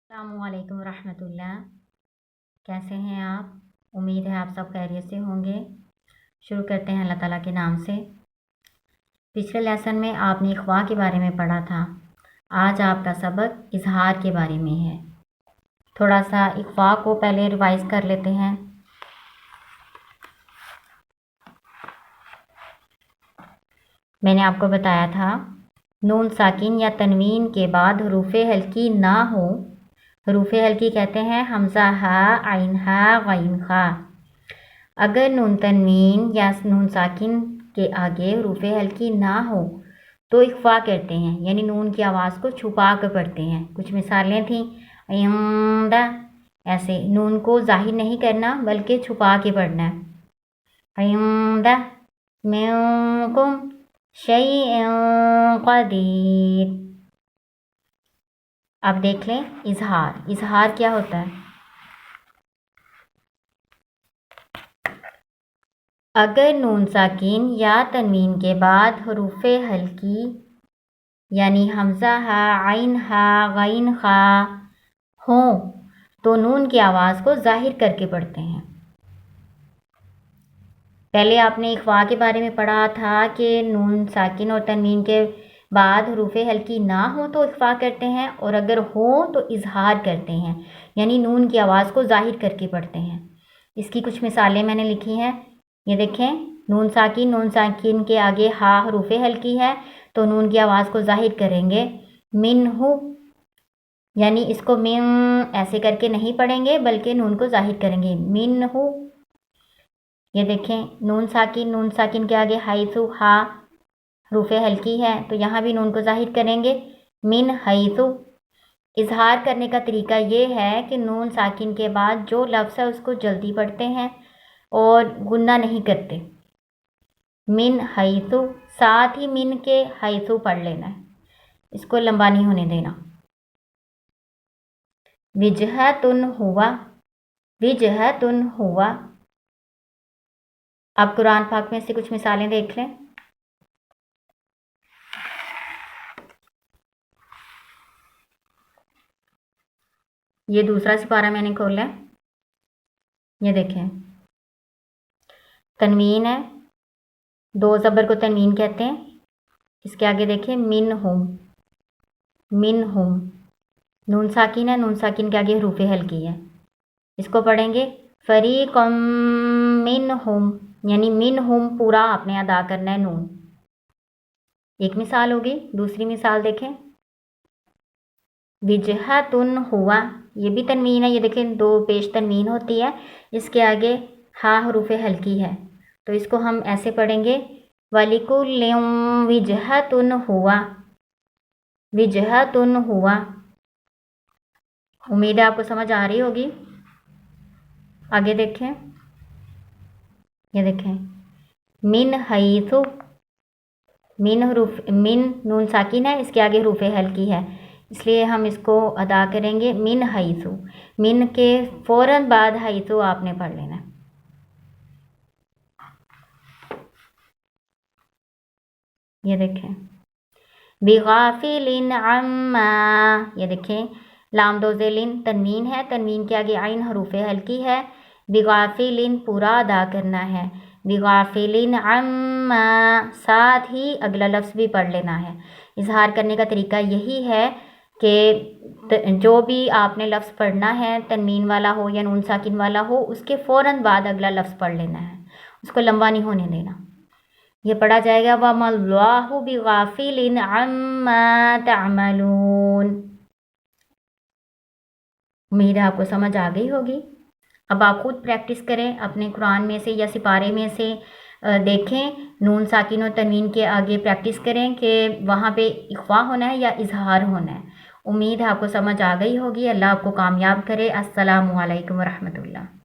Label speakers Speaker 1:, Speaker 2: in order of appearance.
Speaker 1: अस्सलामु अलैकुम रहमतुल्लाह। कैसे हैं आप? उम्मीद है आप सब खैरियत से होंगे। शुरू करते हैं अल्लाह ताला के नाम से। पिछले लेसन में आपने इख्वा के बारे में पढ़ा था। आज आपका सबक इजहार के बारे में है। थोड़ा सा इख्वा को पहले रिवाइज कर लेते हैं। मैंने आपको बताया था नून साकिन या तनवीन के बाद हरूफ हल्की ना हो। हरूफ हल्की कहते हैं हमज़ा हा, आइन हा, गैन खा। अगर नून तनवीन या नून साकिन के आगे हरूफ हल्की ना हो तो इख्फा करते हैं, यानी नून की आवाज़ को छुपा कर पढ़ते हैं। कुछ मिसालें थीं। अयंदा, ऐसे नून को जाहिर नहीं करना बल्कि छुपा के पढ़ना है। अयंदा मिनकुम शैअन क़दीर। अब देख लें इजहार। इजहार क्या होता है? अगर नून साकिन या तनवीन के बाद हरूफ हल्की यानी हमज़ा हा, आइन हा, गैन खा हो तो नून की आवाज़ को जाहिर करके पढ़ते हैं। पहले आपने इख्वा के बारे में पढ़ा था कि नून साकिन और तनवीन के बाद हरूफ हल्की ना हो तो इख्फा करते हैं और अगर हो तो इजहार करते हैं, यानी नून की आवाज़ को जाहिर करके पढ़ते हैं। इसकी कुछ मिसालें मैंने लिखी हैं, ये देखें। नून साकिन के आगे हा हरूफ हल्की है तो नून की आवाज़ को जाहिर करेंगे। मिन्हु, यानी इसको मिन ऐसे करके नहीं पढ़ेंगे बल्कि नून को जाहिर करेंगे। मिन्हु। ये देखें नून साकिन के आगे हाइसु हा हरूफ हल्की है तो यहाँ भी नून को जाहिर करेंगे। मिन हाइसु। इजहार करने का तरीका ये है कि नून साकिन के बाद जो लफ्ज़ है उसको जल्दी पढ़ते हैं और गुन्ना नहीं करते। मिन हाइसु, साथ ही मिन के हाइसु पढ़ लेना है, इसको लंबा नहीं होने देना। विजहतुन हुआ, विजहतुन हुआ। अब कुरान पाक में से कुछ मिसालें देख लें। ये दूसरा सिपारा मैंने खोला है, ये देखें तनवीन है, दो ज़बर को तनवीन कहते हैं। इसके आगे देखें मिन हुम, मिन हुम। नून साकिन है, नून साकिन के आगे हरूफ हल्की है, इसको पढ़ेंगे फरीक़म मिन हुम, यानी मिन हुम पूरा आपने अदा करना है नून। एक मिसाल होगी। दूसरी मिसाल देखें विजहतुन हुआ, ये भी तनवीन है। ये देखें दो पेश तनवीन होती है, इसके आगे हा हरूफ हल्की है तो इसको हम ऐसे पढ़ेंगे वलिकुल्लिन विजहतुन हुआ, विजहतुन हुआ। उम्मीद है आपको समझ आ रही होगी। आगे देखें, ये देखें मिन हाइसु, मिन नून साकिन है, इसके आगे हरूफ हल्की है इसलिए हम इसको अदा करेंगे मिन हाइसु। मिन के फ़ौरन बाद हाइसु आपने पढ़ लेना है। ये देखें बिगाफिलिन अम्मा, ये देखें लाम दो ज़ेलिन तनवीन है, तनवीन के आगे आइन हरूफ हल्की है। बिगाफिलिन पूरा अदा करना है। बिगाफिलिन अम्मा, साथ ही अगला लफ्ज़ भी पढ़ लेना है। इजहार करने का तरीका यही है कि जो भी आपने लफ्ज़ पढ़ना है, तनवीन वाला हो या नून साकिन वाला हो, उसके फ़ौरन बाद अगला लफ्ज़ पढ़ लेना है, उसको लंबा नहीं होने देना। ये पढ़ा जाएगा वमल्लाहु बिगाफिलिन अम्मा तअमलून। उम्मीद है आपको समझ आ गई होगी। अब आप खुद प्रैक्टिस करें, अपने कुरान में से या सिपारे में से देखें, नून साकिन और तनवीन के आगे प्रैक्टिस करें कि वहाँ पे इख्वा होना है या इजहार होना है। उम्मीद है आपको समझ आ गई होगी। अल्लाह आपको कामयाब करे। अस्सलामु अलैकुम रहमतुल्लाह।